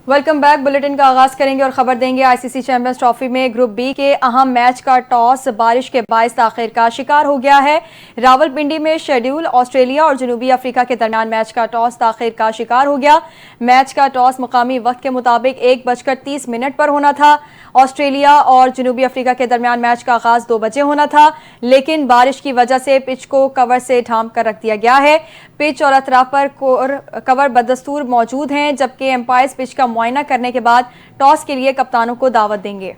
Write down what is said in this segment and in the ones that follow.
Welcome back. Bulletin का आगाज करेंगे और खबर देंगे आईसीसी चैंपियंस ट्रॉफी में ग्रुप बी के अहम मैच का टॉस बारिश के बायस ताखिर का शिकार हो गया है। रावलपिंडी में शेड्यूल ऑस्ट्रेलिया और जनूबी अफ्रीका के दरमियान मैच का टॉस ताखिर का शिकार हो गया। मैच का टॉस मुकामी वक्त के मुताबिक 1:30 पर होना था। ऑस्ट्रेलिया और जनूबी अफ्रीका के दरमियान मैच का आगाज 2 बजे होना था, लेकिन बारिश की वजह से पिच को कवर से ढांप कर रख दिया गया है। पिच और अतराफ पर कवर बदस्तूर मौजूद हैं, जबकि एम्पायर्स पिच का मुआयना करने के बाद टॉस के लिए कप्तानों को दावत देंगे।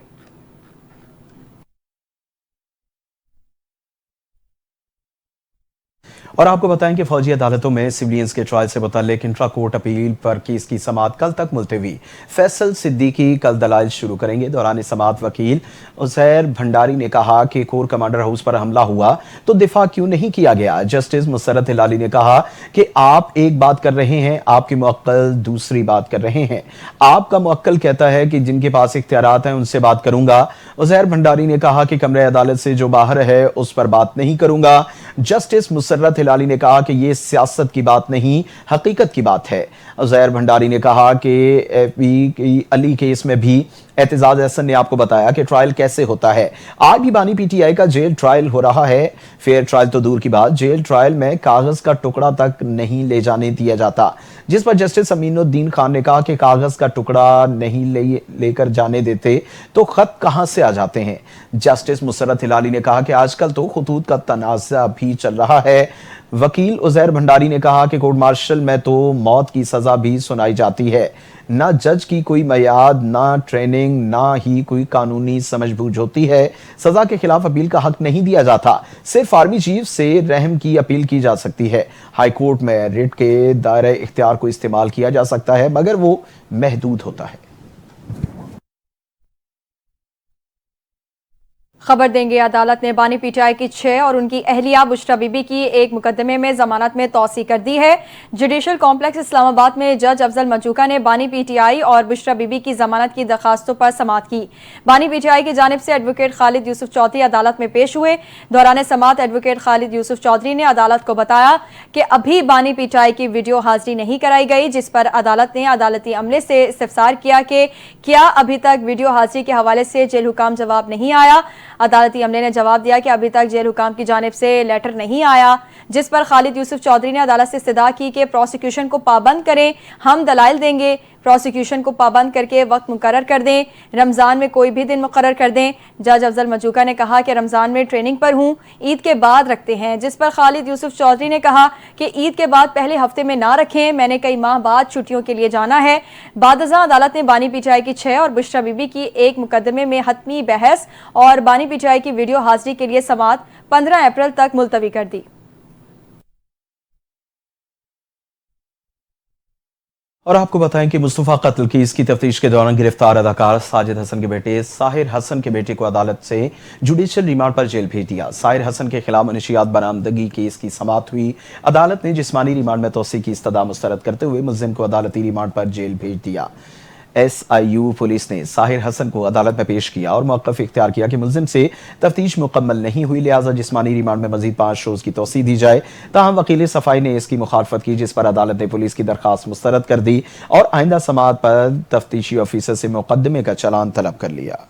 और आपको बताएं कि फौजी अदालतों में सिविलियंस के ट्रायल से मुताल्लिक इंट्रा कोर्ट अपील पर केस की समाअत कल तक मुलतवी। फैसल सिद्दीकी कल दलाइल शुरू करेंगे। दौरान समाअत वकील उज़ैर भंडारी ने कहा कि कोर कमांडर हाउस पर हमला हुआ तो दिफा क्यों नहीं किया गया। जस्टिस मुसर्रत हिलाली ने कहा कि आप एक बात कर रहे हैं, आपके मुअक्कल दूसरी बात कर रहे हैं। आपका मुअक्कल कहता है कि जिनके पास इख्तियारात हैं उनसे बात करूंगा। उज़ैर भंडारी ने कहा कि कमरे अदालत से जो बाहर है उस पर बात नहीं करूंगा। जस्टिस मुसर्रत हिलाली ने कहा कि यह सियासत की बात नहीं, हकीकत की बात है। उज़ैर भंडारी ने कहा कि एफबी अली केस में भी एतजाज अहसन ने आपको बताया कि ट्रायल कैसे होता है। आज भी बानी पीटीआई का जेल ट्रायल हो रहा है। फेयर ट्रायल तो दूर की बात, जेल ट्रायल में कागज का टुकड़ा तक नहीं ले जाने दिया जाता, जिस पर जस्टिस अमीनुद्दीन खान ने कहा कि कागज का टुकड़ा नहीं लेकर जाने देते तो खत कहां से आ जाते हैं। जस्टिस मुसर्रत हिलाली ने कहा कि आजकल तो खुतूत का तनाज़ा भी चल रहा है। वकील उज़ैर भंडारी ने कहा कि कोर्ट मार्शल में तो मौत की सजा भी सुनाई जाती है। ना जज की कोई मयाद, ना ट्रेनिंग, ना ही कोई कानूनी समझबूझ होती है। सजा के खिलाफ अपील का हक नहीं दिया जाता। सिर्फ आर्मी चीफ से रहम की अपील की जा सकती है। हाई कोर्ट में रिट के दायरे इख्तियार को इस्तेमाल किया जा सकता है, मगर वो महदूद होता है। खबर देंगे अदालत ने बानी पीटीआई की 6 और उनकी अहलिया बुशरा बीबी की एक मुकदमे में जमानत में तौसी कर दी है। जुडिशल कॉम्प्लेक्स इस्लामाबाद में जज अफजल मचूका ने बानी पीटीआई और बुशरा बीबी की जमानत की दरखास्तों पर समाअत की। बानी पीटीआई की जानिब से एडवोकेट खालिद यूसुफ चौधरी अदालत में पेश हुए। दौरान समाअत एडवोकेट खालिद यूसुफ चौधरी ने अदालत को बताया कि अभी बानी पीटीआई की वीडियो हाजिरी नहीं कराई गई, जिस पर अदालत ने अदालती अमले से इस्तफसार किया कि क्या अभी तक वीडियो हाजिरी के हवाले से जेल हुकाम जवाब नहीं आया। अदालती अमले ने जवाब दिया कि अभी तक जेल हुकाम की जानिब से लेटर नहीं आया, जिस पर खालिद यूसुफ चौधरी ने अदालत से इस्तदा की कि प्रोसिक्यूशन को पाबंद करें, हम दलाइल देंगे। प्रोसिक्यूशन को पाबंद करके वक्त मुकर्रर कर दें, रमज़ान में कोई भी दिन मुकर्रर कर दें। जज अफजल मचूका ने कहा कि रमज़ान में ट्रेनिंग पर हूँ, ईद के बाद रखते हैं, जिस पर खालिद यूसुफ चौधरी ने कहा कि ईद के बाद पहले हफ्ते में ना रखें, मैंने कई माह बाद छुट्टियों के लिए जाना है। बादअज़ां अदालत ने बानी पीटीआई की 6 और बुशरा बीबी की एक मुकदमे में हतमी बहस और बानी पीटीआई की वीडियो हाजिरी के लिए समाअत 15 अप्रैल तक मुलतवी कर दी। और आपको बताएं कि मुस्तफा कत्ल केस की तफ्तीश के दौरान गिरफ्तार अदाकार साजिद हसन के बेटे साहिर हसन के बेटे को अदालत से जुडिशियल रिमांड पर जेल भेज दिया। साहिर हसन के खिलाफ मनशियात बरामदगी केस की समाअत हुई। अदालत ने जिस्मानी रिमांड में तौसी की इस्तदा मुस्तरद करते हुए मुल्जिम को अदालती रिमांड पर जेल भेज दिया। SIU पुलिस ने साहिर हसन को अदालत में पेश किया और मौक़िफ़ इख्तियार किया कि मुल्जिम से तफ्तीश मुकम्मल नहीं हुई, लिहाजा जिस्मानी रिमांड में मजीद 5 रोज़ की तौसी दी जाए। ताहम वकील सफाई ने इसकी मुखालफत की, जिस पर अदालत ने पुलिस की दरख्वास्त मुस्तरद कर दी और आइंदा समाअत पर तफ्तीशी ऑफिसर से मुकदमे का चालान तलब कर लिया।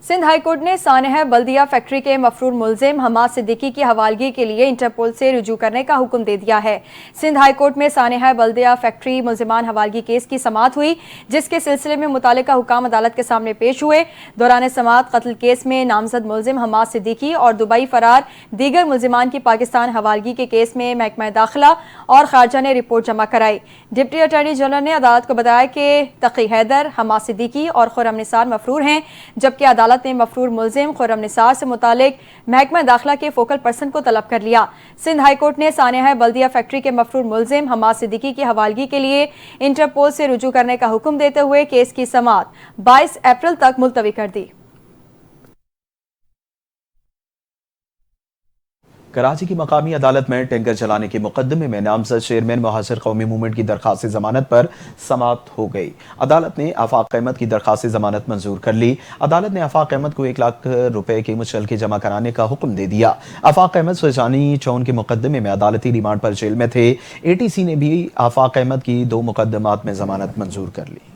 सिंध हाई कोर्ट ने सानेह बल्दिया फैक्ट्री के मफरूर मुल्जिम हमाद सिद्दीकी की हवालगी के लिए इंटरपोल से रुजू करने का हुक्म दे दिया है। सिंध हाई कोर्ट में सानेह बल्दिया फैक्ट्री मुल्जिमान हवालगी केस की समाअत हुई, जिसके सिलसिले में मुतालिका हुकाम अदालत के सामने पेश हुए। दौरान समाअत कत्ल केस में नामजद मुल्जिम हमाद सिद्दीकी और दुबई फरार दीगर मुल्जिमान की पाकिस्तान हवालगी के केस में महकमा दाखिला और खारजा ने रिपोर्ट जमा कराई। डिप्टी अटॉर्नी जनरल ने अदालत को बताया कि तकी हैदर, हमाद सिद्दीकी और खुर्रम निसार मफरूर हैं, जबकि अदालत ने मफरूर मुल्जिम खुर्रम निसार से मुतालिक महकमा दाखिला के फोकल पर्सन को तलब कर लिया। सिंध हाई कोर्ट ने सानेह बल्दिया फैक्ट्री के मफरूर मुल्जिम हमाद सिद्दीकी की हवालगी के लिए इंटरपोल से रुजू करने का हुक्म देते हुए केस की समाअत 22 अप्रैल तक मुलतवी कर दी। کراچی کی مقامی عدالت میں ٹینکر چلانے کے مقدمے میں نامزد چیئرمین محاصر قومی موومنٹ کی درخواست ضمانت پر سماعت ہو گئی۔ عدالت نے آفاق احمد کی درخواست ضمانت منظور کر لی۔ عدالت نے آفاق احمد کو 1 لاکھ روپے کی مچلکی جمع کرانے کا حکم دے دیا۔ آفاق احمد سوچانی چون کے مقدمے میں عدالتی ریمانڈ پر جیل میں تھے۔ ATC نے بھی آفاق احمد کی 2 مقدمات میں ضمانت منظور کر لی۔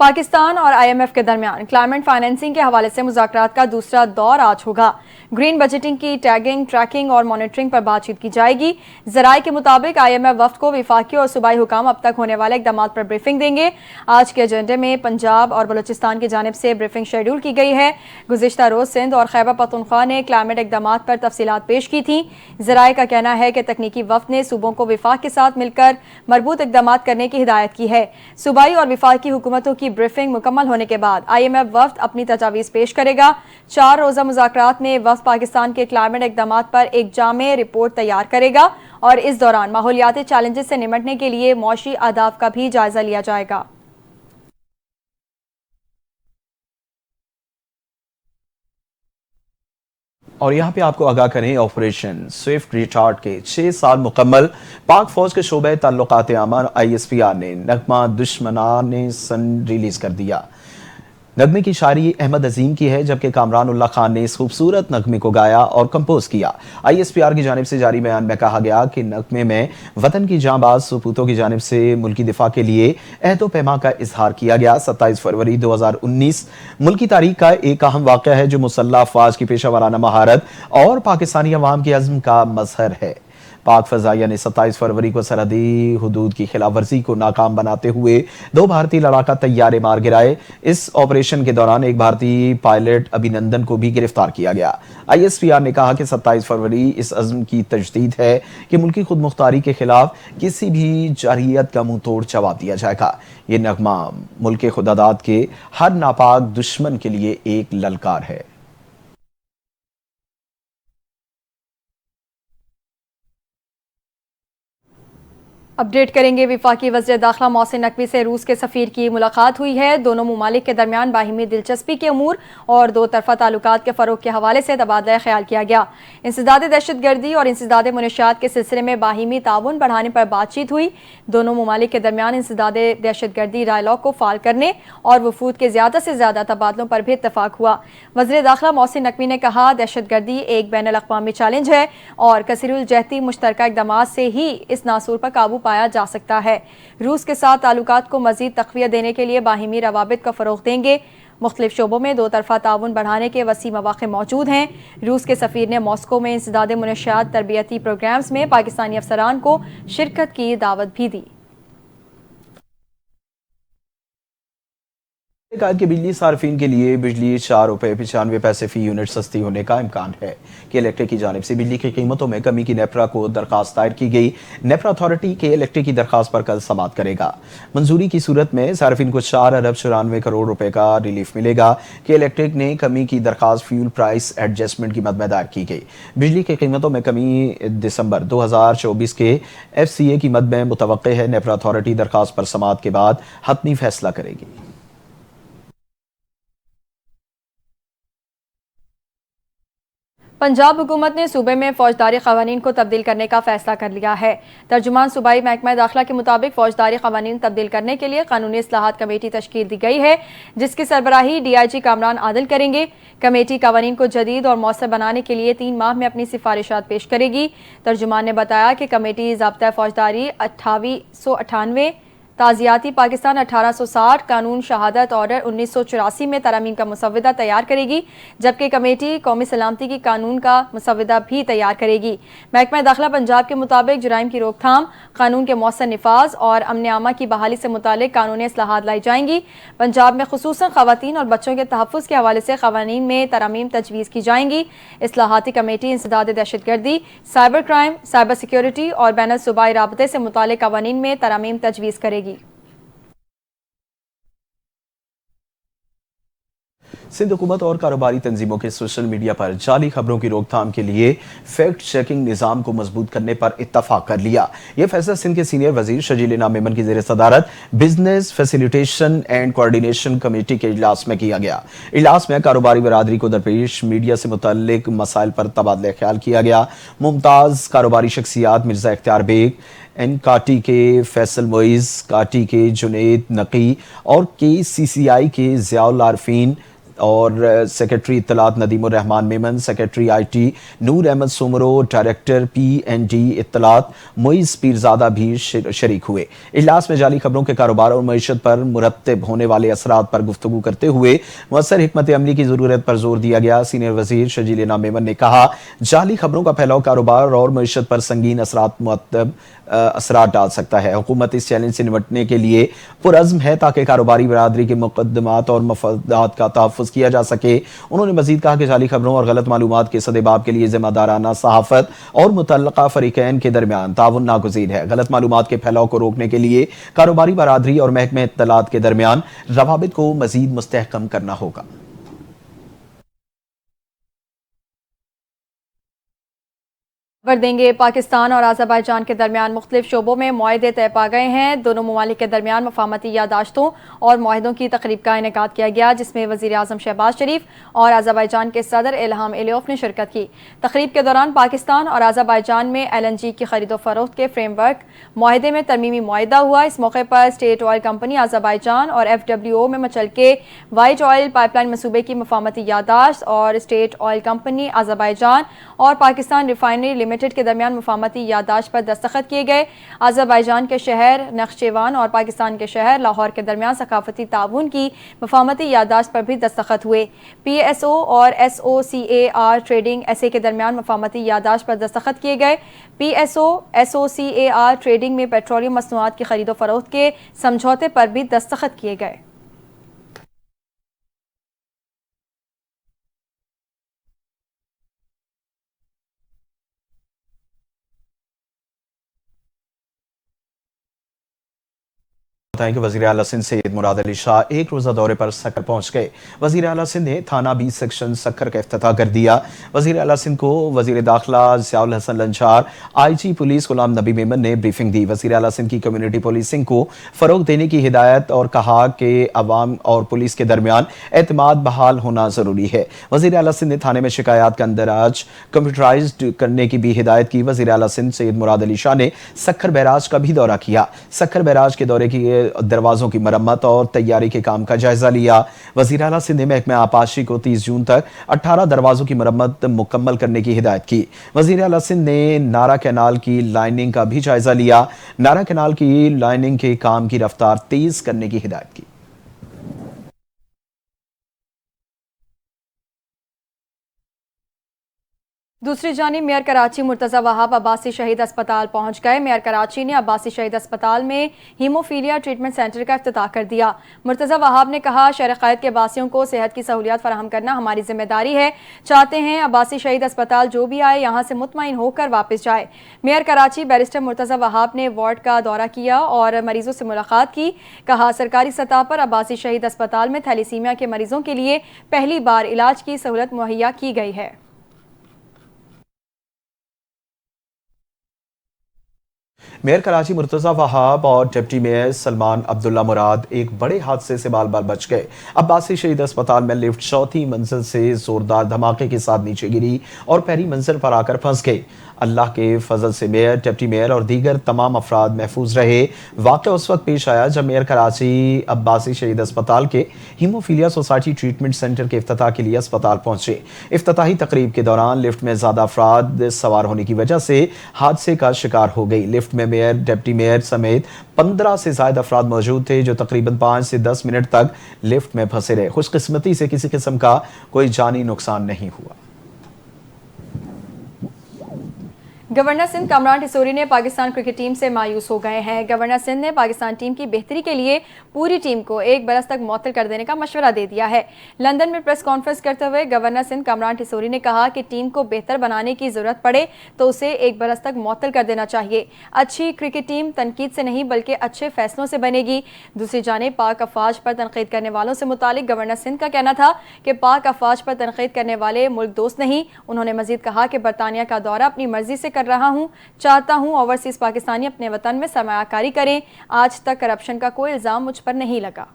پاکستان اور IMF کے درمیان کلائمیٹ فائنینسنگ کے حوالے سے مذاکرات کا دوسرا دور آج ہوگا۔ گرین بجٹنگ کی ٹیگنگ، ٹریکنگ اور مانیٹرنگ پر بات چیت کی جائے گی۔ ذرائع کے مطابق IMF وفد کو وفاقی اور صوبائی حکام اب تک ہونے والے اقدامات پر بریفنگ دیں گے۔ آج کے ایجنڈے میں پنجاب اور بلوچستان کی جانب سے بریفنگ شیڈول کی گئی ہے۔ گزشتہ روز سندھ اور خیبر پختونخوا نے کلائمیٹ اقدامات پر تفصیلات پیش کی تھیں۔ ذرائع کا کہنا ہے کہ تکنیکی وفد نے صوبوں کو وفاق کے ساتھ مل کر مربوط اقدامات کرنے کی ہدایت کی ہے۔ صوبائی اور وفاقی حکومتوں کی بریفنگ مکمل ہونے کے بعد IMF وفد اپنی تجاویز پیش کرے گا۔ 4 روزہ مذاکرات میں وفد پاکستان کے کلائمیٹ اقدامات پر ایک جامع رپورٹ تیار کرے گا اور اس دوران ماحولیاتی چیلنجز سے نمٹنے کے لیے معاشی اہداف کا بھی جائزہ لیا جائے گا۔ اور یہاں پہ آپ کو آگاہ کریں، آپریشن سوئفٹ ریٹارڈ کے 6 سال مکمل۔ پاک فوج کے شعبہ تعلقات عامہ ISPR نے نغمہ دشمنان سن ریلیز کر دیا۔ نغمے کی شاعری احمد عظیم کی ہے، جبکہ کامران اللہ خان نے اس خوبصورت نغمے کو گایا اور کمپوز کیا۔ ISPR کی جانب سے جاری بیان میں کہا گیا کہ نغمے میں وطن کی جانباز سپوتوں کی جانب سے ملکی دفاع کے لیے عہد و پیمان کا اظہار کیا گیا۔ 27 فروری 2019 ملکی تاریخ کا ایک اہم واقعہ ہے جو مسلح افواج کی پیشہ ورانہ مہارت اور پاکستانی عوام کے عزم کا مظہر ہے۔ پاک فضائیہ نے 27 فروری کو سرحدی حدود کی خلاف ورزی کو ناکام بناتے ہوئے 2 بھارتی لڑاکا طیارے مار گرائے۔ اس آپریشن کے دوران ایک بھارتی پائلٹ ابھینندن کو بھی گرفتار کیا گیا۔ ISPR نے کہا کہ 27 فروری اس عزم کی تجدید ہے کہ ملکی خود مختاری کے خلاف کسی بھی جارحیت کا منہ توڑ جواب دیا جائے گا۔ یہ نغمہ ملک خداداد کے ہر ناپاک دشمن کے لیے ایک للکار ہے۔ اپڈیٹ کریں گے، وفاقی وزیر داخلہ محسن نقوی سے روس کے سفیر کی ملاقات ہوئی ہے۔ دونوں ممالک کے درمیان باہمی دلچسپی کے امور اور 2 طرفہ تعلقات کے فروغ کے حوالے سے تبادلہ خیال کیا گیا۔ انسداد دہشت گردی اور انسداد منشیات کے سلسلے میں باہمی تعاون بڑھانے پر بات چیت ہوئی۔ دونوں ممالک کے درمیان انسداد دہشت گردی ڈائیلاگ کو فعال کرنے اور وفود کے زیادہ سے زیادہ تبادلوں پر بھی اتفاق ہوا۔ وزیر داخلہ محسن نقوی نے کہا، دہشت گردی ایک بین الاقوامی چیلنج ہے اور کثیر الجہتی مشترکہ اقدامات سے ہی اس ناسور پر قابو پایا جا سکتا ہے۔ روس کے ساتھ تعلقات کو مزید تقویت دینے کے لیے باہمی روابط کو فروغ دیں گے۔ مختلف شعبوں میں 2 طرفہ تعاون بڑھانے کے وسیع مواقع موجود ہیں۔ روس کے سفیر نے ماسکو میں انسداد منشیات تربیتی پروگرامز میں پاکستانی افسران کو شرکت کی دعوت بھی دی۔ کہا کہ بجلی صارفین کے لیے بجلی 4 روپے 95 پیسے فی یونٹ سستی ہونے کا امکان ہے کہ الیکٹرک کی جانب سے بجلی کی قیمتوں میں کمی کی نیپرا کو درخواست دائر کی گئی۔ نیپرا اتھارٹی کے الیکٹرک کی درخواست پر کل سماعت کرے گا۔ منظوری کی صورت میں صارفین کو 4 ارب 94 کروڑ روپے کا ریلیف ملے گا کہ الیکٹرک نے کمی کی درخواست فیول پرائس ایڈجسٹمنٹ کی مد میں دائر کی گئی۔ بجلی کی قیمتوں میں کمی دسمبر 2024 کے FCA کی مد میں متوقع ہے۔ نیپرا اتھارٹی درخواست پر سماعت کے بعد حتمی فیصلہ کرے گی۔ پنجاب حکومت نے صوبے میں فوجداری قوانین کو تبدیل کرنے کا فیصلہ کر لیا ہے۔ ترجمان صوبائی محکمہ داخلہ کے مطابق فوجداری قوانین تبدیل کرنے کے لیے قانونی اصلاحات کمیٹی تشکیل دی گئی ہے، جس کی سربراہی DIG کامران عادل کریں گے۔ کمیٹی قوانین کو جدید اور مؤثر بنانے کے لیے 3 ماہ میں اپنی سفارشات پیش کرے گی۔ ترجمان نے بتایا کہ کمیٹی ضابطہ فوجداری 2898، تعزیاتی پاکستان 1860، قانون شہادت آرڈر 1984 میں ترامیم کا مسودہ تیار کرے گی، جبکہ کمیٹی قومی سلامتی کی قانون کا مسودہ بھی تیار کرے گی۔ محکمہ داخلہ پنجاب کے مطابق جرائم کی روک تھام، قانون کے مؤثر نفاذ اور امن عامہ کی بحالی سے متعلق قانونی اصلاحات لائی جائیں گی۔ پنجاب میں خصوصاً خواتین اور بچوں کے تحفظ کے حوالے سے قوانین میں ترامیم تجویز کی جائیں گی۔ اصلاحاتی کمیٹی انسداد دہشت گردی، سائبر کرائم، سائبر سیکیورٹی اور بین الصوبائی رابطے سے متعلق قوانین میں ترامیم تجویز کرے گی۔ सिंध हुकूमत और कारोबारी तंजीमों के सोशल मीडिया पर जाली खबरों की रोकथाम के लिए फैक्ट चेकिंग निज़ाम को मजबूत करने पर इत्तफाक कर लिया। यह फैसला सिंध के सीनियर वजीर शजील इनाम मेमन की ज़ेर सदारत business facilitation and coordination committee के इजलास में किया गया। इजलास में कारोबारी बरादरी को दरपेश मीडिया से मुतल्लिक मसाइल पर तबादला ख्याल किया गया। मुमताज़ कारोबारी शख्सियात मिर्ज़ा इख्तियार बेग, एन काटी के फैसल मोइज, काटी के जुनेद नकी और KCCI के ज़ियाउल आरफीन और सेक्रेटरी इत्तलात Nadeemur Rehman Memon, secretary IT Noor Ahmed Soomro, director PND इत्तलात मोइज पीरजादा भी शरीक हुए। इजलास में जाली खबरों के कारोबार और मईशत पर मुरत्तब होने वाले असरात पर गुफ्तगू करते हुए मुअस्सर हिकमत अमली की ज़रूरत पर जोर दिया गया। सीनियर वजीर शजील इनाम मेमन ने कहा, जाली खबरों का फैलाव कारोबार और मईशत पर संगीन असरात डाल सकता है। हुकूमत इस चैलेंज से निपटने के लिए पुरअज़्म है ताकि कारोबारी बरादरी के मुक़द्दमात और मफादात का तहफ़्फ़ुज़ किया जा सके। उन्होंने मज़ीद कहा कि जाली खबरों और गलत मालूमात के सदेबाब के लिए ज़िम्मेदाराना सहाफ़त और मुतल्लक़ा फ़रीक़ैन के दरमियान ताउन नागुज़ीर है। गलत मालूमात के फैलाव को रोकने के लिए कारोबारी बरादरी और महकमे इत्तलात के दरमियान रवाबित को मज़ीद मुस्तहकम करना होगा। खबर देंगे, पाकिस्तान और आज़रबाईजान के दरमियान मुख्तलिफ शोबों में मुआहदे तय पा गए हैं। दोनों ममालिक के दरमियान मफाहमती यादाश्तों और मुआहदों की तकरीब का इनेकाद किया गया, जिसमें वज़ीर आज़म शहबाज शरीफ और आज़रबाईजान के सदर इल्हाम एलियोफ ने शिरकत की। तकरीब के दौरान पाकिस्तान और आज़रबाईजान में LNG की खरीदो फरोख्त के फ्रेमवर्क मुआहदे में तरमीमी मुआहदा हुआ। इस मौके पर स्टेट ऑयल कंपनी आज़रबाईजान और FWO में मुचलके वाइट ऑयल पाइपलाइन मनसूबे की मफाहमती यादाश्त और स्टेट ऑयल कंपनी आज़रबाईजान और पाकिस्तान रिफाइनरी लिमिटेड के दरमियान मुफाहमती यादाश्त पर दस्तखत किए गए। आज़रबाईजान के शहर नख्चेवान और पाकिस्तान के शहर लाहौर के दरमियान सकाफती ताउन की मुफाहमती यादाश्त पर भी दस्तखत हुए। PSO और SOCAR ट्रेडिंग SA के दरमियान मुफाहमती यादाश्त पर दस्तखत किए गए। PSO SOCAR ट्रेडिंग में पेट्रोलियम मसनूआत की खरीदो फरोख्त के समझौते पर भी दस्तखत किए गए। बताएं कि वज़ीर आला सिंध सैयद मुराद अली शाह एक रोज़ा दौरे पर सक्कर पहुंच गए। वज़ीर आला सिंध ने थाना 20 सेक्शन सक्कर का इफ्तिताह कर दिया। वज़ीर आला सिंध को वज़ीर दाखिला ज़ियाउल हसन लंचार, IG पुलिस गुलाम नबी मेमन ने ब्रीफिंग दी। वज़ीर आला सिंध की कम्युनिटी पुलिसिंग को फ़रोग़ देने की हिदायत और कहा कि अवाम और पुलिस के दरमियान एतमाद बहाल होना ज़रूरी है। वज़ीर आला सिंध ने थाने में शिकायत का अंदराज कंप्यूटराइज्ड करने की भी हिदायत की। वज़ीर आला सिंध सैयद मुराद अली शाह ने सक्कर बैराज का भी दौरा किया। सक्कर बैराज के दौरे की दरवाजों की मरम्मत और तैयारी के काम का जायजा लिया। वज़ीर आला सिंध ने महकमा आपाशी को 30 जून तक 18 दरवाजों की मरम्मत मुकम्मल करने की हिदायत की। वज़ीर आला सिंध ने नारा कैनाल की लाइनिंग का भी जायजा लिया। नारा कैनाल की लाइनिंग के काम की रफ्तार तेज करने की हिदायत की। दूसरी जानिब मेयर कराची मुर्तज़ा वहाब अब्बासी शहीद अस्पताल पहुंच गए। मेयर कराची ने अब्बासी शहीद अस्पताल में हीमोफीलिया ट्रीटमेंट सेंटर का इफ्तिताह कर दिया। मुर्तज़ा वहाब ने कहा, शहर क़ैद के अब्बासियों को सेहत की सहूलियात फराहम करना हमारी जिम्मेदारी है। चाहते हैं अब्बासी शहीद अस्पताल जो भी आए यहाँ से मुतमईन होकर वापस जाए। मेयर कराची बैरिस्टर मुर्तज़ा वहाब ने वार्ड का दौरा किया और मरीजों से मुलाकात की। कहा, सरकारी सतह पर अब्बासी शहीद अस्पताल में थैलीसीमिया के मरीजों के लिए पहली बार इलाज की सहूलत मुहैया की गई है। मेयर कराची मुर्तज़ा वहाब और डिप्टी मेयर सलमान अब्दुल्ला मुराद एक बड़े हादसे से बाल बाल बच गए। अब्बासी शहीद अस्पताल में लिफ्ट चौथी मंजिल से जोरदार धमाके के साथ नीचे गिरी और पहली मंजिल पर आकर फंस गई। अल्लाह के फजल से मेयर, डिप्टी मेयर और दीगर तमाम अफराद महफूज रहे। वाक़या उस वक्त पेश आया जब मेयर कराची अब्बासी शहीद अस्पताल के हीमोफीलिया सोसाइटी ट्रीटमेंट सेंटर के इफ्तिताह के लिए अस्पताल पहुंचे। इफ्तिताही तकरीब के दौरान लिफ्ट में ज़्यादा अफराद सवार होने की वजह से हादसे का शिकार हो गई। लिफ्ट में मेयर, डिप्टी मेयर समेत 15 से ज़ायद अफराद मौजूद थे जो तकरीबन 5 से 10 मिनट तक लिफ्ट में फंसे रहे। खुशकिस्मती से किसी किस्म का कोई जानी नुकसान नहीं हुआ। गवर्नर सिंध कामरान टिसोरी ने पाकिस्तान क्रिकेट टीम से मायूस हो गए हैं। गवर्नर सिंध ने पाकिस्तान टीम की बेहतरी के लिए पूरी टीम को 1 बरस तक मुअत्तल कर देने का मशवरा दे दिया है। लंदन में प्रेस कॉन्फ्रेंस करते हुए गवर्नर सिंध कामरान टिसोरी ने कहा कि टीम को बेहतर बनाने की जरूरत पड़े तो उसे 1 बरस तक मुअत्तल कर देना चाहिए। अच्छी क्रिकेट टीम तनकीद से नहीं बल्कि अच्छे फैसलों से बनेगी। दूसरी जानिब पाक अफवाज पर तनकीद करने वालों से मुतालिक गवर्नर सिंध का कहना था कि पाक अफवाज पर तनकीद करने वाले मुल्क दोस्त नहीं। उन्होंने मजीद कहा कि बरतानिया का दौरा अपनी मर्जी से कर रहा हूँ, चाहता हूँ ओवरसीज पाकिस्तानी अपने वतन में सरमायाकारी करें। आज तक करप्शन का कोई इल्जाम मुझ पर नहीं लगा।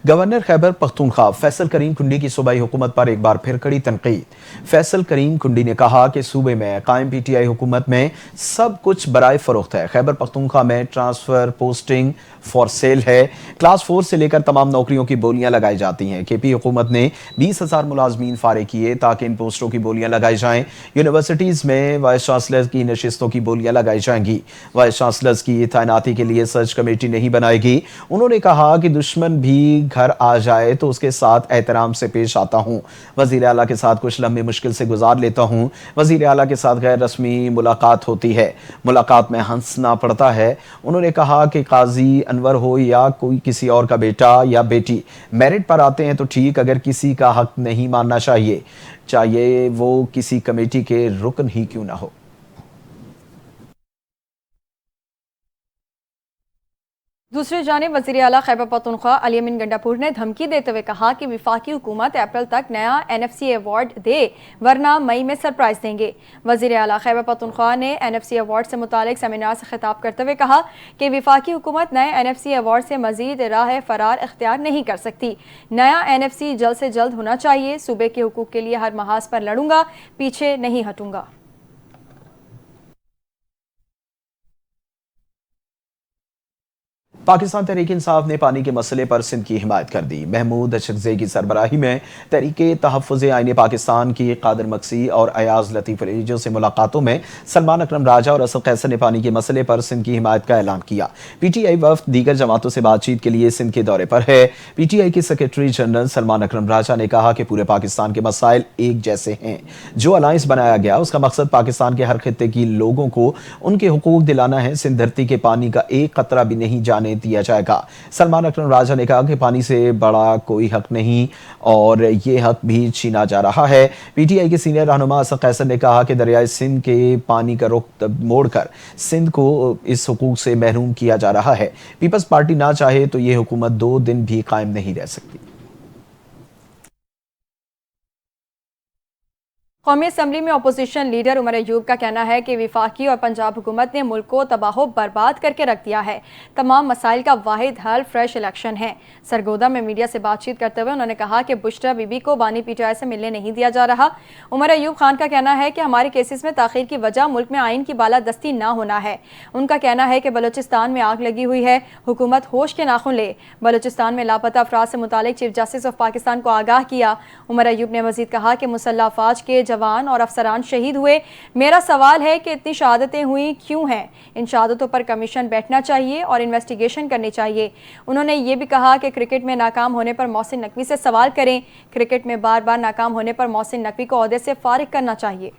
गवर्नर खैबर पख्तूनख्वा फैसल करीम कुंडी की सूबाई हुकूमत पर एक बार फिर कड़ी तनकीद। फैसल करीम कुंडी ने कहा कि सूबे में कायम पीटीआई हुकूमत में सब कुछ बराए फरोख्त है। खैबर पख्तूनख्वा में ट्रांसफर पोस्टिंग फॉर सेल है। क्लास 4 से लेकर तमाम नौकरियों की बोलियां लगाई जाती हैं। केपी हुकूमत ने 20,000 मुलाजमीन फारिग किए ताकि इन पोस्टों की बोलियां लगाई जाएं। यूनिवर्सिटीज़ में वाइस चांसलर की नशिस्तों की बोलियां लगाई जाएंगी। वाइस चांसलर्स की तैनाती के लिए सर्च कमेटी नहीं बनाएगी। उन्होंने कहा कि दुश्मन भी घर आ जाए तो उसके साथ एहतराम से पेश आता हूँ। वजीर आला के साथ कुछ लम्हे मुश्किल से गुजार लेता हूँ। वजीर आला के साथ गैर रस्मी मुलाकात होती है, मुलाकात में हंसना पड़ता है। उन्होंने कहा कि काजी अनवर हो या कोई किसी और का बेटा या बेटी मेरिट पर आते हैं तो ठीक, अगर किसी का हक नहीं मानना चाहिए, चाहे वो किसी कमेटी के रुकन ही क्यों ना हो। दूसरी जानिब वज़ीर आला खैबर पख्तूनख्वा अली अमीन गंडापुर ने धमकी देते हुए कहा कि वफाकी हुकूमत अप्रैल तक नया NFC अवार्ड दे वरना मई में सरप्राइज देंगे। वज़ीर आला खैबर पख्तूनख्वा ने NFC अवार्ड से मुतालिक सेमिनार से खिताब करते हुए कहा कि वफाकी हुकूमत नए NFC अवार्ड से मजीद राह फरार इख्तियार नहीं कर सकती। नया NFC जल्द से जल्द होना चाहिए। सूबे के हुकूक के लिए हर महाज पर लड़ूंगा, पीछे नहीं हटूंगा। पाकिस्तान तहरीक इंसाफ ने पानी के मसले पर सिंध की हिमायत कर दी। महमूद अशरफजई की सरबराही में तहरीक तहफ़्फ़ुज़ आईन पाकिस्तान की कादिर मक्सी और अयाज लतीफ़ अलीजो से मुलाकातों में सलमान अकरम राजा और असद कैसर ने पानी के मसले पर सिंध की हिमायत का ऐलान किया। PTI वफ़द दीगर जमातों से बातचीत के लिए सिंध के दौरे पर है। PTI के सेक्रेटरी जनरल सलमान अकरम राजा ने कहा कि पूरे पाकिस्तान के मसाइल एक जैसे हैं। जो अलायंस बनाया गया उसका मकसद पाकिस्तान के हर खित्ते की लोगों को उनके हुकूक दिलाना है। सिंध धरती के पानी का एक कतरा भी नहीं जाने दिया जाएगा। सलमान अकरम राजा ने कहा कि पानी से बड़ा कोई हक नहीं और ये हक भी छीना जा रहा है। PTI के सीनियर रहनुमा असद कैसर ने कहा कि दरियाए सिंध के पानी का रुख मोड़कर सिंध को इस हुकूक से महरूम किया जा रहा है। पीपल्स पार्टी ना चाहे तो ये हुकूमत 2 दिन भी कायम नहीं रह सकती। कौमी असम्बली में अपोजिशन लीडर उमर अयूब का कहना है कि वफाकी और पंजाब हुकूमत ने मुल्क को तबाह बर्बाद करके रख दिया है। तमाम मसाइल का वाहिद हल फ्रेश इलेक्शन है। सरगोदा में मीडिया से बातचीत करते हुए उन्होंने कहा कि बुशरा बीबी को बानी PTI से मिलने नहीं दिया जा रहा। उमर अयूब खान का कहना है कि हमारे केसेस में ताखीर की वजह मुल्क में आइन की बालादस्ती ना होना है। उनका कहना है कि बलूचिस्तान में आग लगी हुई है, हुकूमत होश के नाखुन ले। बलूचिस्तान में लापता अफराद से मुतालिक चीफ जस्टिस ऑफ पाकिस्तान को आगाह किया। उमर अयूब ने मजीद कहा कि मुसल्लह अफवाज के जवान और अफसरान शहीद हुए। मेरा सवाल है कि इतनी शहादतें हुई क्यों हैं? इन शहादतों पर कमीशन बैठना चाहिए और इन्वेस्टिगेशन करनी चाहिए। उन्होंने ये भी कहा कि क्रिकेट में नाकाम होने पर मोहसिन नकवी से सवाल करें। क्रिकेट में बार बार नाकाम होने पर मोहसिन नकवी को ओहदे से फारिग करना चाहिए।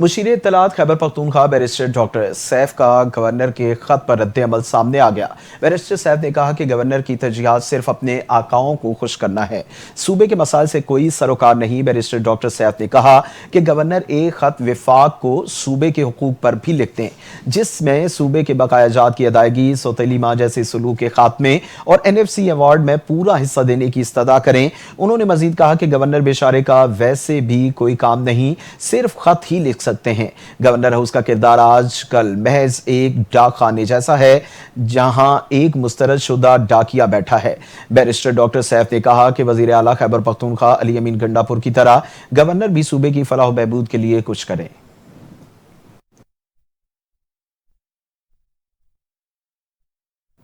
मुशीर इत्तलात खैबर पख्तूनख्वा बैरिस्टर डॉक्टर सैफ का गवर्नर के खत पर रद्द अमल सामने आ गया। बैरिस्टर सैफ ने कहा कि गवर्नर की तरजीहात सिर्फ अपने आकाओं को खुश करना है, सूबे के मसाइल से कोई सरोकार नहीं। बैरिस्टर डॉक्टर सैफ ने कहा कि गवर्नर एक खत विफाक को सूबे के हुकूक पर भी लिखते हैं, जिसमें सूबे के बकायाजात की अदायगी, सौतेली मां जैसे सलूक के खात्मे और NFC अवार्ड में पूरा हिस्सा देने की इस्तदा करें। उन्होंने मजीद कहा कि गवर्नर बेचारे का वैसे भी कोई काम नहीं, सिर्फ खत ही लिख सकते हैं। गवर्नर हाउस का किरदार आजकल महज एक डाक खाने जैसा है जहां एक मुस्तरद शुदा डाकिया बैठा है। बैरिस्टर डॉक्टर सैफ ने कहा कि वजीर आला खैबर पख्तूनख्वा अली अमीन गंडापुर की तरह गवर्नर भी सूबे की फलाह बहबूद के लिए कुछ करें।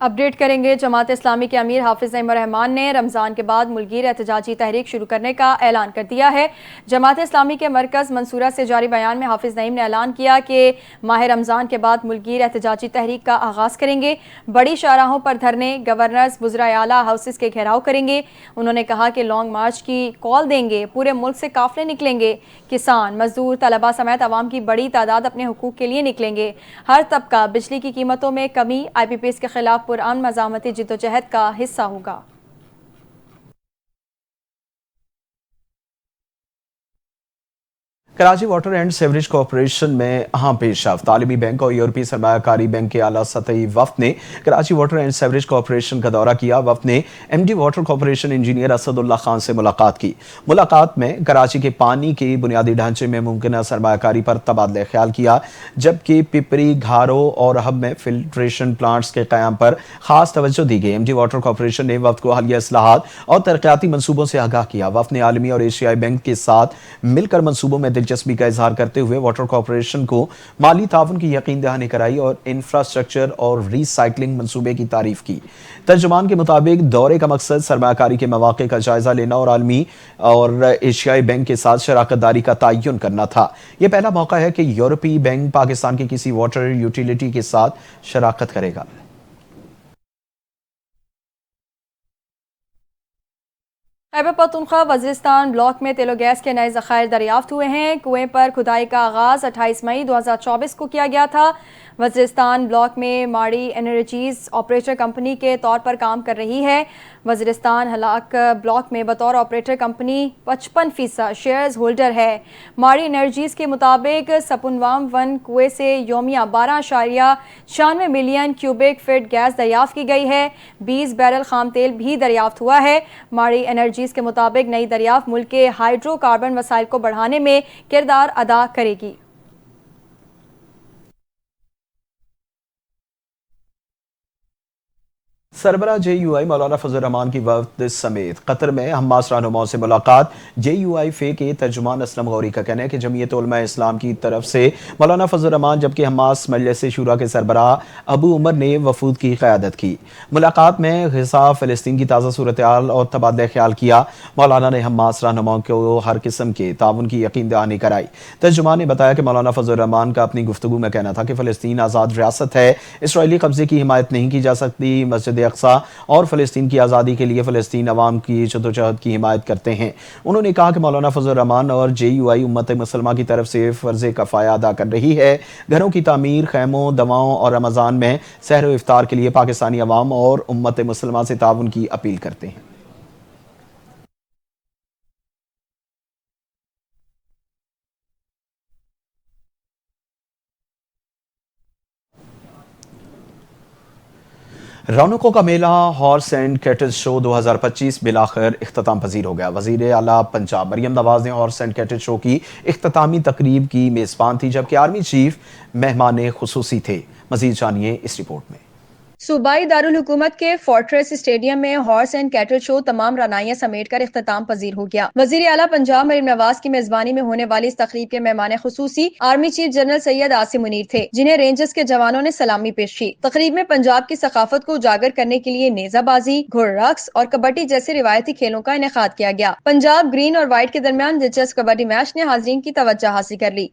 अपडेट करेंगे। जमात इस्लामी के अमीर हाफिज नईम रहमान ने रमज़ान के बाद मुल्कीर एहतजाजी तहरीक शुरू करने का ऐलान कर दिया है। जमात इस्लामी के मरकज़ मंसूरा से जारी बयान में हाफिज नईम ने ऐलान किया कि माह रमज़ान के बाद मुल्कीर एहतजाजी तहरीक का आगाज़ करेंगे। बड़ी शाहराहों पर धरने, गवर्नर्स, वुज़राए आला हाउसेस के घेराव करेंगे। उन्होंने कहा कि लॉन्ग मार्च की कॉल देंगे, पूरे मुल्क से काफ़िले निकलेंगे। किसान, मजदूर, तलबा समेत आवाम की बड़ी तादाद अपने हुकूक के लिए निकलेंगे। हर तबका बिजली की कीमतों में कमी IPPS के खिलाफ पुरअमन मज़ामती जिद्दोजहद का हिस्सा होगा। Karachi water and sewerage corporation में अहम पेशरफ्त। आलमी बैंक और यूरोपीय सरमायाकारी बैंक के आला सतही वफ्द ने Karachi water and sewerage corporation का दौरा किया। वफ्द ने MD water corporation engineer Asadullah Khan से मुलाकात की। मुलाकात में कराची के पानी के बुनियादी ढांचे में मुमकिन सरमायाकारी पर तबादला ख्याल किया, जबकि पिपरी, घारो और हब में फिल्ट्रेशन प्लांट्स के क़याम पर खास तवज्जो दी गई। MD वाटर कॉरपोरेशन ने वफ्द को हालिया इस्लाहात और तरक्याती मनसूबों से आगाह किया। वफ्द ने आलमी और एशियाई बैंक के साथ मिलकर मनसूबों में दिलचस्पी का इजहार करते हुए वाटर कॉरपोरेशन को माली ताउन की यकीन दहानी कराई और इंफ्रास्ट्रक्चर और रिसाइकलिंग मंसूबे की तारीफ की। तर्जुमान के मुताबिक दौरे का मकसद सरमायाकारी के मौके का जायजा लेना और आलमी और एशियाई बैंक के साथ शराकत दारी का तयन करना था। यह पहला मौका है कि यूरोपीय बैंक पाकिस्तान की किसी वाटर यूटिलिटी के साथ शराकत करेगा। खैबर पख्तूनख्वा वज़ीरिस्तान ब्लॉक में तेलो गैस के नए ज़खायर दरियाफ्त हुए हैं। कुएं पर खुदाई का आगाज़ 28 मई 2024 को किया गया था। वज़ीरिस्तान ब्लॉक में माड़ी एनर्जीज ऑपरेटर कंपनी के तौर पर काम कर रही है। वज़ीरिस्तान हलाक ब्लॉक में बतौर ऑपरेटर कंपनी 55% शेयर्स होल्डर है। माड़ी एनर्जीज के मुताबिक सपुनवाम 1 कुएं से योमिया 12.96 मिलियन क्यूबिक फीट गैस दरियाफ्त की गई है। 20 बैरल खाम तेल भी दरियाफ्त हुआ है। माड़ी एनर्जीज के मुताबिक नई दरियाफ्त मुल्क के हाइड्रोकार्बन वसाइल को बढ़ाने में किरदार अदा करेगी। सरबरा JUI मौलाना फजल रहमान की वफ्द समेत कतर में हमास रहनुमाओं से मुलाकात। JUI फे के तर्जुमान असलम गौरी का कहना है कि जमीयत उलमा इस्लाम की तरफ से मौलाना फजल रहमान, जबकि हमास मजलिस शूरा के सरबराह अबू उमर ने वफूद की क़यादत की। मुलाकात में ग़ज़ा, फ़लस्तीन की ताज़ा सूरत हाल और तबादला ख्याल किया। मौलाना ने हमास रहनुमाओं को हर किस्म के ताउन की यकीन दहानी कराई। तर्जुमान ने बताया कि मौलाना फजल रहमान का अपनी गुफ्तगू में कहना था कि फ़लस्तीन आज़ाद रियासत है, इसराइली कब्जे की हिमायत नहीं की जा सकती। मस्जिद अक्सा और फ़लस्तीन की आज़ादी के लिए फ़लस्तीन अवाम की जद्दोजहद की हिमायत करते हैं। उन्होंने कहा कि मौलाना फजल रहमान और JUI उम्मत मुसलमा की तरफ से फ़र्ज़ कफ़ाया अदा कर रही है। घरों की तामीर, खैमों, दवाओं और रमज़ान में सहर व इफ्तार के लिए पाकिस्तानी अवाम और उम्मत मुसलमा से ताउन की अपील करते हैं। रौनकों का मेला हॉर्स एंड कैटल शो 2025 बिलाखिर इख्तिताम पजीर हो गया। वज़ीर आला पंजाब मरियम नवाज ने हॉर्स एंड कैटल शो की इख्तितामी तकरीब की मेज़बान थी, जबकि आर्मी चीफ मेहमान खुसूसी थे। मज़ीद जानिए इस रिपोर्ट में। सूबाई दारुल हुकूमत के फोर्ट्रेस स्टेडियम में हॉर्स एंड कैटल शो तमाम रानाइयां समेट कर इख्तिताम पजीर हो गया। वजीर आला पंजाब मरियम नवाज की मेजबानी में होने वाली इस तकरीब के मेहमान खुसूसी army chief general Syed Asim Munir थे, जिन्हें रेंजर्स के जवानों ने सलामी पेश की। तकरीब में पंजाब की सकाफत को उजागर करने के लिए नेजाबाजी, घुड़ रक्स और कबड्डी जैसे रिवायती खेलों का इनेकाद किया गया। पंजाब ग्रीन और व्हाइट के दरमियान दिलचस्प कबड्डी मैच ने हाजिरीन की तवज्जो हासिल कर ली।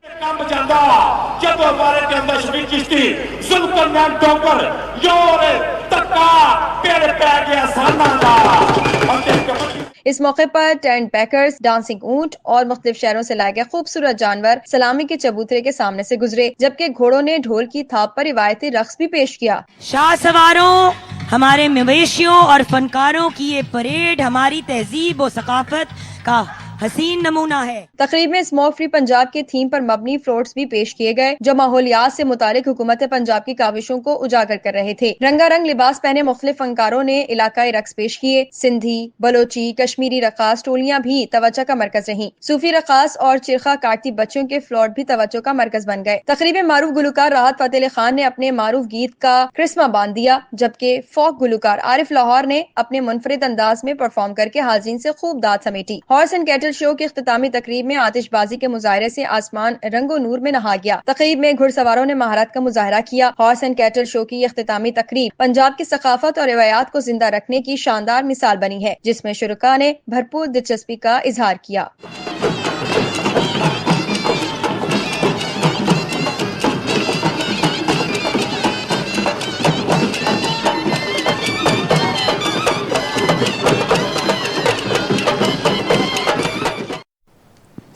इस मौके पर टेंट पैकर्स, डांसिंग ऊंट और मुख्तलिफ शहरों से लाए गए खूबसूरत जानवर सलामी के चबूतरे के सामने से गुजरे, जबकि घोड़ों ने ढोल की थाप पर रिवायती रक्स भी पेश किया। शाह सवारों, हमारे मवेशियों और फनकारों की ये परेड हमारी तहजीब और सकाफत का हसीन नमूना है। तकरीब में स्मोक फ्री पंजाब के थीम पर मबनी फ्लोट्स भी पेश किए गए, जो माहौलियात से मुतालिक हुकूमत पंजाब की काविशों को उजागर कर रहे थे। रंगारंग लिबास पहने मुख्तलिफ फनकारों ने इलाकाई रक्स पेश किए। सिंधी, बलोची, कश्मीरी रकास टोलियां भी तवज्जो का मरकज रहीं। सूफी रकास और चिरखा काटती बच्चों के फ्लोट भी तवज्जो का मरकज बन गए। तकरीब में मारूफ गुलकार राहत फतेह अली खान ने अपने मारूफ गीत का क्रिस्मा बांध दिया, जबकि फोक गुलकार आरिफ लाहौर ने अपने मुनफरिद अंदाज में परफॉर्म करके हाजिरीन से खूब दाद समेटी। हॉर्स एंड कैटल کیٹل شو کی اختتامی تقریب میں آتش بازی کے مظاہرے سے آسمان رنگ و نور میں نہا گیا۔ تقریب میں گھڑ سواروں نے مہارت کا مظاہرہ کیا۔ ہارس اینڈ کیٹل شو کی اختتامی تقریب پنجاب کی ثقافت اور روایات کو زندہ رکھنے کی شاندار مثال بنی ہے، جس میں شرکاء نے بھرپور دلچسپی کا اظہار کیا۔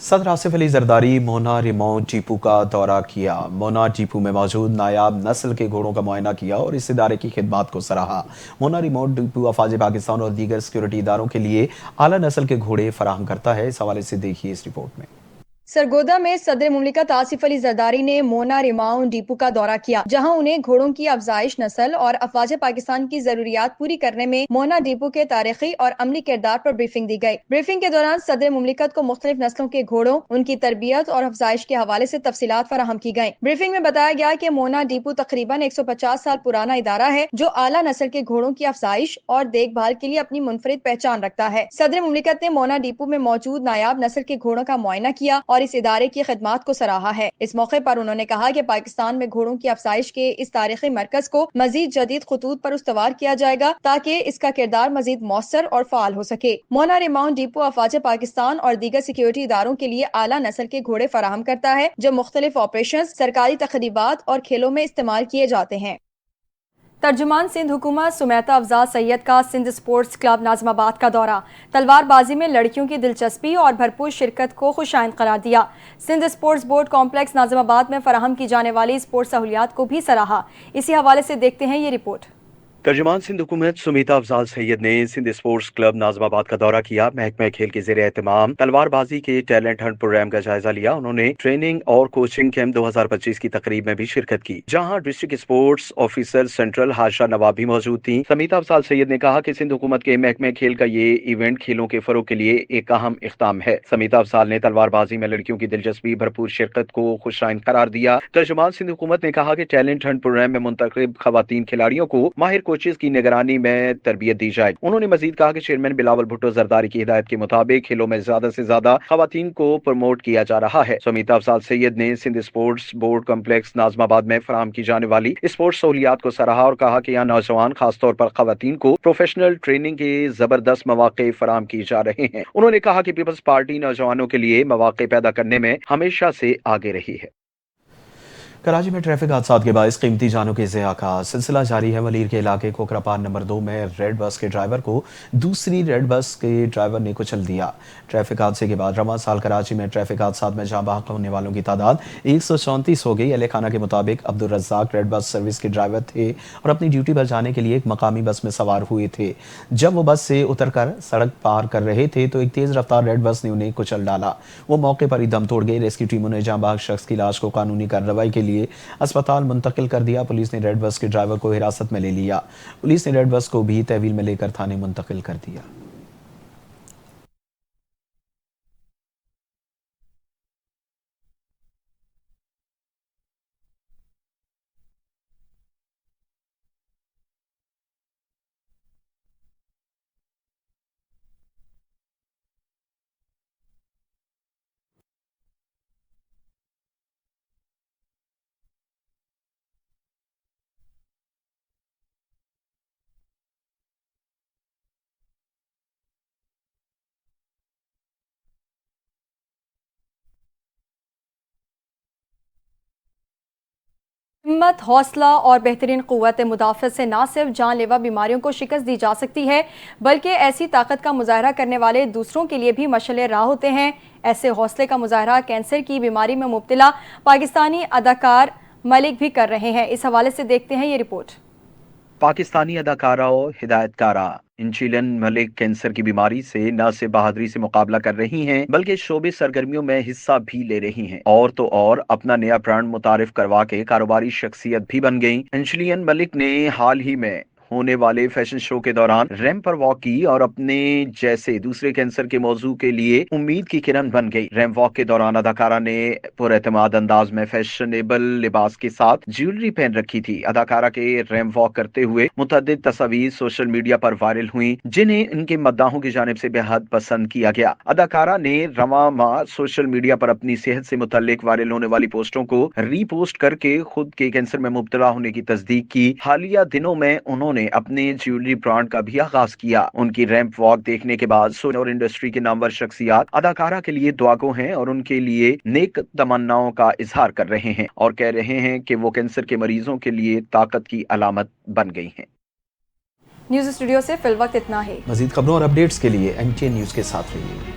صدر آصف علی زرداری مونا ریمونٹ ڈیپو کا دورہ کیا۔ مونا ڈیپو میں موجود نایاب نسل کے گھوڑوں کا معائنہ کیا اور اس ادارے کی خدمات کو سراہا۔ مونا ریمونٹ ڈیپو افواج پاکستان اور دیگر سیکورٹی اداروں کے لیے اعلیٰ نسل کے گھوڑے فراہم کرتا ہے۔ اس حوالے سے دیکھیے اس رپورٹ میں۔ سرگودا میں صدر مملکت آصف علی زرداری نے مونا ریماؤنٹ ڈیپو کا دورہ کیا، جہاں انہیں گھوڑوں کی افزائش نسل اور افواج پاکستان کی ضروریات پوری کرنے میں مونا ڈیپو کے تاریخی اور عملی کردار پر بریفنگ دی گئی۔ بریفنگ کے دوران صدر مملکت کو مختلف نسلوں کے گھوڑوں، ان کی تربیت اور افزائش کے حوالے سے تفصیلات فراہم کی گئیں۔ بریفنگ میں بتایا گیا کہ مونا ڈیپو تقریباً 150 سال پرانا ادارہ ہے، جو اعلیٰ نسل کے گھوڑوں کی افزائش اور دیکھ بھال کے لیے اپنی منفرد پہچان رکھتا ہے۔ صدر مملکت نے مونا ڈیپو میں موجود نایاب نسل کے گھوڑوں کا معائنہ کیا اور اس ادارے کی خدمات کو سراہا ہے۔ اس موقع پر انہوں نے کہا کہ پاکستان میں گھوڑوں کی افزائش کے اس تاریخی مرکز کو مزید جدید خطوط پر استوار کیا جائے گا، تاکہ اس کا کردار مزید مؤثر اور فعال ہو سکے۔ مونا ریماؤنٹ ڈیپو افواج پاکستان اور دیگر سیکیورٹی اداروں کے لیے اعلیٰ نسل کے گھوڑے فراہم کرتا ہے، جو مختلف آپریشنز، سرکاری تقریبات اور کھیلوں میں استعمال کیے جاتے ہیں۔ ترجمان سندھ حکومت سمیتا افضال سید کا سندھ اسپورٹس کلب ناظم آباد کا دورہ، تلوار بازی میں لڑکیوں کی دلچسپی اور بھرپور شرکت کو خوش آئند قرار دیا۔ سندھ اسپورٹس بورڈ کمپلیکس ناظم آباد میں فراہم کی جانے والی اسپورٹس سہولیات کو بھی سراہا۔ اسی حوالے سے دیکھتے ہیں یہ رپورٹ۔ ترجمان سندھ حکومت سمیتا افضال سید نے سندھ اسپورٹس کلب ناظم آباد کا دورہ کیا۔ محکمہ کھیل کے زیر اہتمام تلوار بازی کے ٹیلنٹ ہنٹ پروگرام کا جائزہ لیا۔ انہوں نے ٹریننگ اور کوچنگ کیمپ 2025 کی تقریب میں بھی شرکت کی، جہاں district sports officer central Hasha Nawab بھی موجود تھیں۔ سمیتا افضال سید نے کہا کہ سندھ حکومت کے محکمہ کھیل کا یہ ایونٹ کھیلوں کے فروغ کے لیے ایک اہم اقدام ہے۔ سمیتا افضال نے تلوار بازی میں لڑکیوں کی دلچسپی، بھرپور شرکت کو خوش آئند قرار دیا۔ ترجمان سندھ حکومت نے کہا کہ ٹیلنٹ ہنٹ پروگرام میں منتخب خواتین کھلاڑیوں کو ماہر کوچز کی نگرانی میں تربیت دی جائے۔ انہوں نے مزید کہا کہ چیئرمین بلاول بھٹو زرداری کی ہدایت کے مطابق کھیلوں میں زیادہ سے زیادہ خواتین کو پروموٹ کیا جا رہا ہے۔ سمیتا افضال سید نے سندھ اسپورٹس بورڈ کمپلیکس ناظم آباد میں فراہم کی جانے والی اسپورٹس سہولیات کو سراہا اور کہا کہ یہاں نوجوان، خاص طور پر خواتین کو پروفیشنل ٹریننگ کے زبردست مواقع فراہم کی جا رہے ہیں۔ انہوں نے کہا کہ پیپلز پارٹی نوجوانوں کے لیے مواقع پیدا کرنے میں ہمیشہ سے آگے رہی ہے۔ کراچی میں ٹریفک حادثات کے باعث قیمتی جانوں کے ضیاع کا سلسلہ جاری ہے۔ ولیر کے علاقے کوکراپار نمبر 2 میں ریڈ بس کے ڈرائیور کو دوسری ریڈ بس کے ڈرائیور نے کچل دیا۔ ٹریفک حادثے کے بعد رواں سال کراچی میں ٹریفک حادثات میں جاں بحق ہونے والوں کی تعداد 134 ہو گئی۔ اہل خانہ کے مطابق عبدالرزاق ریڈ بس سروس کے ڈرائیور تھے اور اپنی ڈیوٹی پر جانے کے لیے ایک مقامی بس میں سوار ہوئے تھے۔ جب وہ بس سے اتر کر سڑک پار کر رہے تھے تو ایک تیز رفتار ریڈ بس نے انہیں کچل ڈالا۔ وہ موقع پر ہی دم توڑ گئے۔ ریسکیو ٹیموں نے جاں بحق شخص کی لاش کو قانونی کارروائی کے لیے اسپتال منتقل کر دیا۔ پولیس نے ریڈ بس کے ڈرائیور کو حراست میں لے لیا۔ پولیس نے ریڈ بس کو بھی تحویل میں لے کر تھانے منتقل کر دیا۔ ہمت، حوصلہ اور بہترین قوت مدافعت سے نہ صرف جان لیوا بیماریوں کو شکست دی جا سکتی ہے، بلکہ ایسی طاقت کا مظاہرہ کرنے والے دوسروں کے لیے بھی مشعل راہ ہوتے ہیں۔ ایسے حوصلے کا مظاہرہ کینسر کی بیماری میں مبتلا پاکستانی اداکار ملک بھی کر رہے ہیں۔ اس حوالے سے دیکھتے ہیں یہ رپورٹ۔ پاکستانی اداکارہ و ہدایت کارہ انشیلن ملک کینسر کی بیماری سے نہ صرف بہادری سے مقابلہ کر رہی ہیں بلکہ شعبے سرگرمیوں میں حصہ بھی لے رہی ہیں، اور تو اور اپنا نیا برانڈ متعارف کروا کے کاروباری شخصیت بھی بن گئیں۔ انشیلن ملک نے حال ہی میں होने वाले फैशन शो के दौरान रैंप पर वॉक की और अपने जैसे दूसरे कैंसर के मौजू के लिए उम्मीद की किरण बन गई। रैंप वॉक के दौरान अदाकारा ने पुरएतमाद अंदाज में फैशनेबल लिबास के साथ ज्वेलरी पहन रखी थी। अदाकारा के रैंप वॉक करते हुए मुतअद्दिद तस्वीर सोशल मीडिया पर वायरल हुई, जिन्हें इनके मद्दाहों की जानिब से बेहद पसंद किया गया। अदाकारा ने रवां माह सोशल मीडिया पर अपनी सेहत से मुतल्लिक वायरल होने वाली पोस्टों को रीपोस्ट करके खुद के कैंसर में मुब्तला होने की तस्दीक की। हालिया दिनों में उन्होंने अपने ज्वेलरी ब्रांड का भी आगाज किया। उनकी रैंप वॉक देखने के बाद सोने और इंडस्ट्री के नामवर शख्सियात अदाकारा के लिए दुआगो हैं और उनके लिए नेक तमन्नाओं का इजहार कर रहे हैं और कह रहे हैं कि वो कैंसर के मरीजों के लिए ताकत की अलामत बन गई हैं। न्यूज़ स्टूडियो से फिल वक्त इतना ही। मजीद खबरों और अपडेट्स के लिए MTN न्यूज़ के साथ रहिए।